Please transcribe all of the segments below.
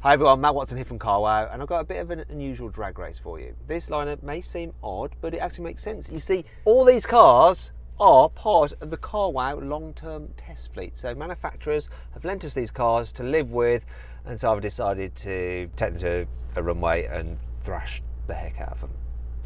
Hi everyone, Matt Watson here from Carwow, and I've got a bit of an unusual drag race for you. This lineup may seem odd, but it actually makes sense. You see, all these cars are part of the Carwow long-term test fleet. So manufacturers have lent us these cars to live with, and so I've decided to take them to a runway and thrash the heck out of them.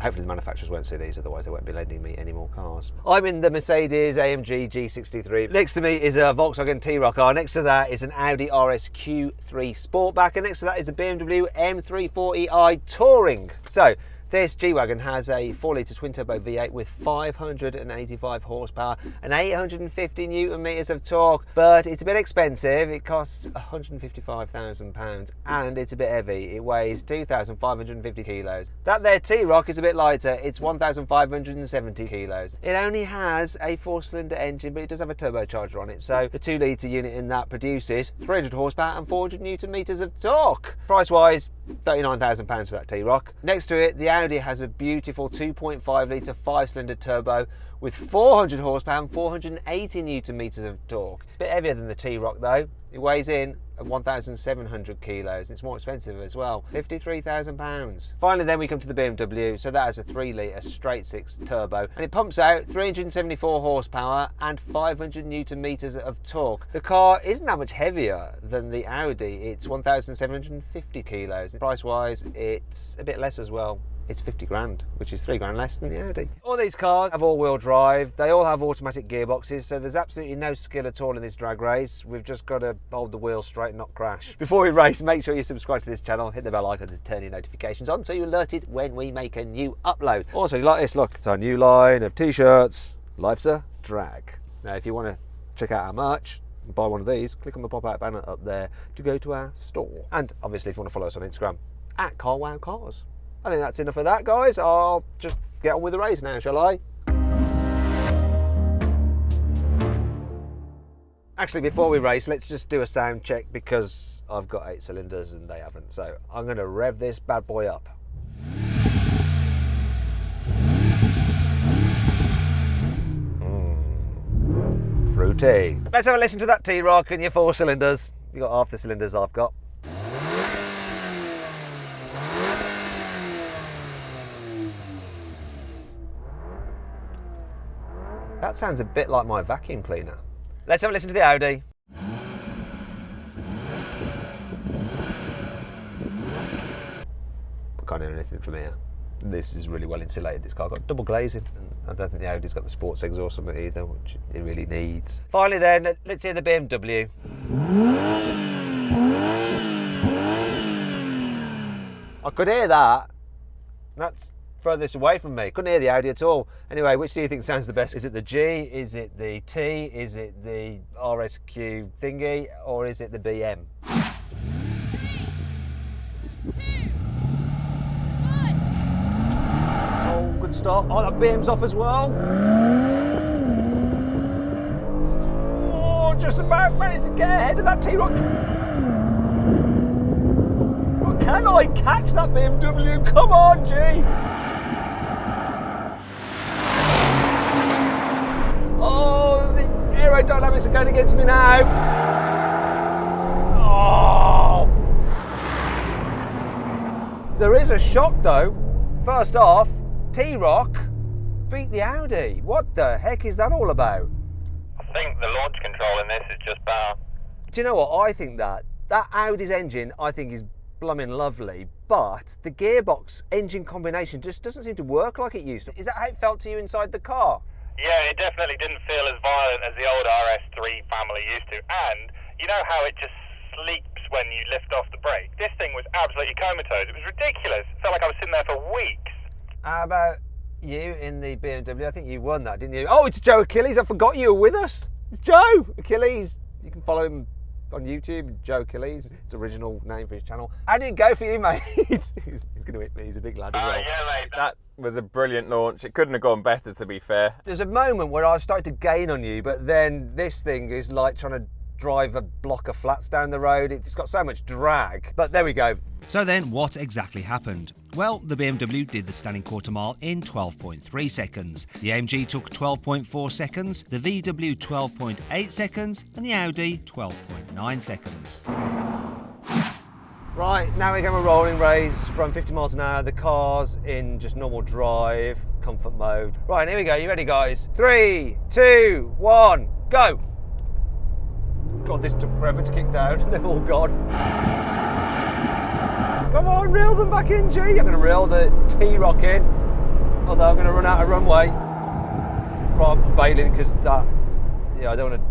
Hopefully the manufacturers won't see these, otherwise they won't be lending me any more cars. I'm in the Mercedes-AMG G63. Next to me is a Volkswagen T-Roc R. Next to that is an Audi RSQ3 Sportback. And next to that is a BMW M340i Touring. So this G-Wagon has a 4-litre twin-turbo V8 with 585 horsepower and 850 newton meters of torque, but it's a bit expensive. It costs £155,000 and it's a bit heavy. It weighs 2,550 kilos. That there T-Roc is a bit lighter. It's 1,570 kilos. It only has a 4-cylinder engine, but it does have a turbocharger on it. So the 2-litre unit in that produces 300 horsepower and 400 newton meters of torque. Price-wise, £39,000 for that T-Roc. Next to it, the Audi has a beautiful 2.5 litre 5-cylinder turbo with 400 horsepower and 480 newton meters of torque. It's a bit heavier than the T-Roc though. It weighs in at 1,700 kilos. It's more expensive as well, £53,000. Finally then we come to the BMW. So that has a 3-litre straight 6 turbo and it pumps out 374 horsepower and 500 newton meters of torque. The car isn't that much heavier than the Audi. It's 1,750 kilos. Price wise it's a bit less as well. It's 50 grand, which is 3 grand less than the Audi. All these cars have all-wheel drive. They all have automatic gearboxes, so there's absolutely no skill at all in this drag race. We've just got to hold the wheel straight and not crash. Before we race, make sure you subscribe to this channel, hit the bell icon to turn your notifications on so you're alerted when we make a new upload. Also, you like this? Look, it's our new line of t-shirts. Life's a drag. Now, if you want to check out our merch, buy one of these, click on the pop-out banner up there to go to our store. And obviously, if you want to follow us on Instagram, at Carwow Cars. I think that's enough of that, guys. I'll just get on with the race now, shall I? Actually, before we race, let's just do a sound check because I've got 8 cylinders and they haven't. So I'm going to rev this bad boy up. Fruity. Let's have a listen to that T-Roc and your 4 cylinders. You got half the cylinders I've got. That sounds a bit like my vacuum cleaner. Let's have a listen to the Audi. I can't hear anything from here. This is really well insulated. This car got double glazing. And I don't think the Audi's got the sports exhaust on it either, which it really needs. Finally then, let's hear the BMW. I could hear that. That's furthest away from me. Couldn't hear the Audi at all. Anyway, which do you think sounds the best? Is it the G? Is it the T? Is it the RSQ thingy? Or is it the BM? 3, 2, 1. Oh, good start. Oh, that BM's off as well. Oh, just about managed to get ahead of that T-Roc. Oh, can I catch that BMW? Come on, G. Oh, the aerodynamics are going against me now. Oh! There is a shock though. First off, T-Roc beat the Audi. What the heck is that all about? I think the launch control in this is just better. Do you know what? I think that Audi's engine, I think, is blooming lovely, but the gearbox engine combination just doesn't seem to work like it used to. Is that how it felt to you inside the car? Yeah, it definitely didn't feel as violent as the old RS3 family used to. And you know how it just sleeps when you lift off the brake? This thing was absolutely comatose. It was ridiculous. It felt like I was sitting there for weeks. How about you in the BMW? I think you won that, didn't you? Oh, it's Joe Achilles. I forgot you were with us. It's Joe Achilles. You can follow him on YouTube, Joe Achilles. It's original name for his channel. How did it go for you, mate? He's going to hit me. He's a big lad as well. Yeah, mate. That was a brilliant launch. It couldn't have gone better, to be fair. There's a moment where I started to gain on you, but then this thing is like trying to drive a block of flats down the road. It's got so much drag. But there we go. So then, what exactly happened? Well, the BMW did the standing quarter mile in 12.3 seconds. The AMG took 12.4 seconds, the VW 12.8 seconds, and the Audi 12.9 seconds. Right, now we're going to rolling race from 50 miles an hour. The car's in just normal drive, comfort mode. Right, here we go. You ready, guys? 3, 2, 1, go. God, this took forever to kick down. They've all gone. Come on, reel them back in, G. I'm going to reel the T-Roc in, although I'm going to run out of runway. Right, I'm bailing because that, I don't want to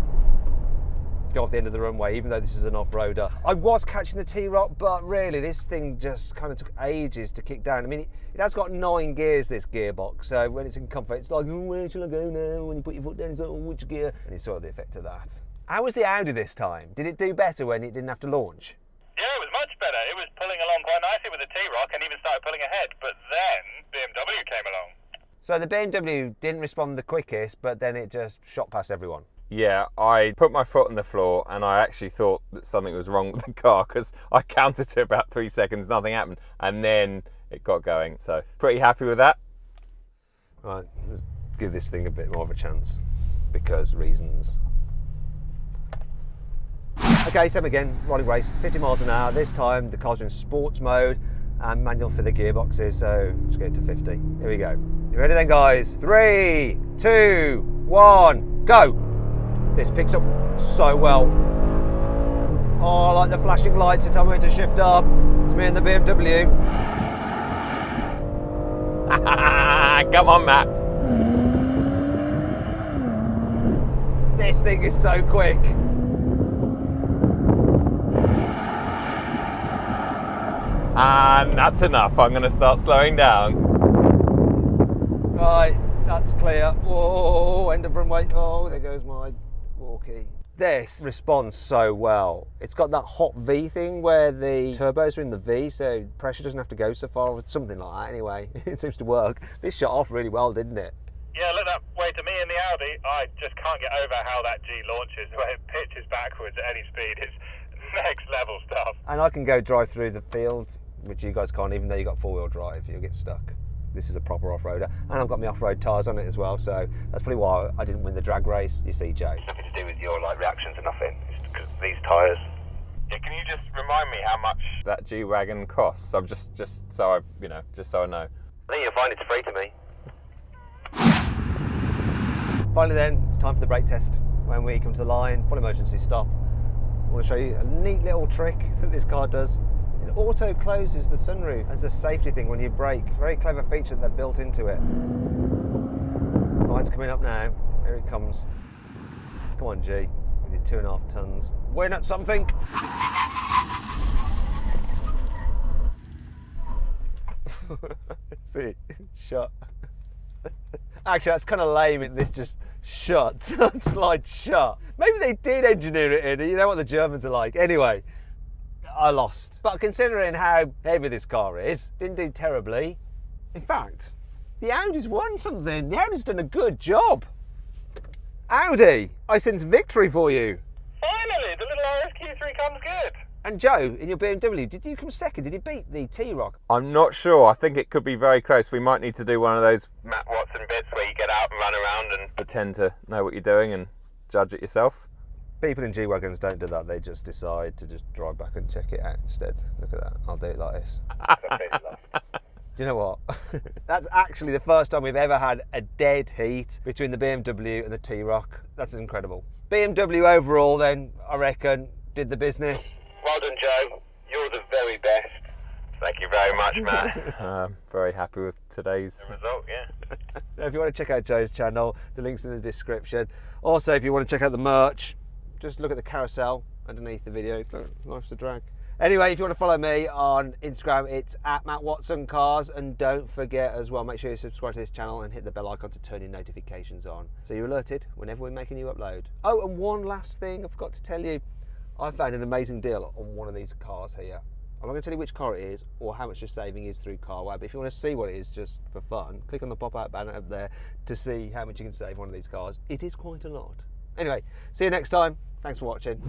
go off the end of the runway, even though this is an off-roader. I was catching the T-Roc, but really this thing just kind of took ages to kick down. I mean, it has got 9 gears, this gearbox, so when it's in comfort, it's like, oh, where shall I go now? When you put your foot down, it's like, oh, which gear? And it's sort of the effect of that. How was the Audi this time? Did it do better when it didn't have to launch? Yeah, it was much better. It was pulling along quite nicely with the T-Roc and even started pulling ahead, but then BMW came along. So the BMW didn't respond the quickest, but then it just shot past everyone. Yeah, I put my foot on the floor and I actually thought that something was wrong with the car because I counted to about 3 seconds, nothing happened, and then it got going. So pretty happy with that. Right, let's give this thing a bit more of a chance because reasons. Okay, same again, rolling race, 50 miles an hour. This time the car's in sports mode and manual for the gearboxes, so let's get it to 50. Here we go. You ready then, guys? 3, 2, 1, go! This picks up so well. Oh, I like the flashing lights to tell me to shift up. It's me and the BMW. Come on, Matt. This thing is so quick. And that's enough. I'm going to start slowing down. Right, that's clear. Whoa, end of runway. Oh, there goes my walkie. This responds so well. It's got that hot V thing where the turbos are in the V, so pressure doesn't have to go so far, or something like that anyway. It seems to work. This shot off really well, didn't it? Yeah, look that way to me in the Audi. I just can't get over how that G launches. The way it pitches backwards at any speed is next level stuff. And I can go drive through the fields, which you guys can't, even though you've got 4-wheel drive, you'll get stuck. This is a proper off-roader, and I've got my off-road tyres on it as well, so that's probably why I didn't win the drag race. You see, Joe. It's nothing to do with your reactions or nothing. It's because these tyres. Yeah, can you just remind me how much That G-Wagon costs? I'm just so I, just so I know. I think you'll find it's free to me. Finally then, it's time for the brake test. When we come to the line, full emergency stop. I want to show you a neat little trick that this car does. It auto closes the sunroof as a safety thing when you brake. Very clever feature that they've built into it. Line's coming up now. Here it comes. Come on, G, with your 2.5 tons. Win at something. See, shut. Actually, that's kind of lame. This just shuts. Slide shut. Maybe they did engineer it in. You know what the Germans are like. Anyway, I lost. But considering how heavy this car is, didn't do terribly. In fact, the Audi's won something. The Audi's done a good job. Audi, I sense victory for you. Finally, the little RSQ3 comes good. And Joe, in your BMW, did you come second? Did you beat the T-Roc? I'm not sure. I think it could be very close. We might need to do one of those Matt Watson bits where you get out and run around and pretend to know what you're doing and judge it yourself. People in G-Wagons don't do that. They just decide to just drive back and check it out instead. Look at that. I'll do it like this. Do you know what? That's actually the first time we've ever had a dead heat between the BMW and the T-Roc. That's incredible. BMW overall then, I reckon, did the business. Well done, Joe. You're the very best. Thank you very much, Matt. Very happy with today's result, yeah. Now, if you want to check out Joe's channel, the link's in the description. Also, if you want to check out the merch, just look at the carousel underneath the video. Life's a drag. Anyway, if you want to follow me on Instagram, it's @MattWatsonCars, and don't forget as well, make sure you subscribe to this channel and hit the bell icon to turn your notifications on so you're alerted whenever we make a new upload. Oh, and one last thing I forgot to tell you. I found an amazing deal on one of these cars here. I'm not going to tell you which car it is or how much the saving is through carwow, but if you want to see what it is just for fun, click on the pop-out banner up there to see how much you can save on one of these cars. It is quite a lot. Anyway, see you next time. Thanks for watching.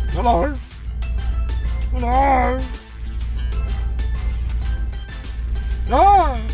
Hello. Hello. No.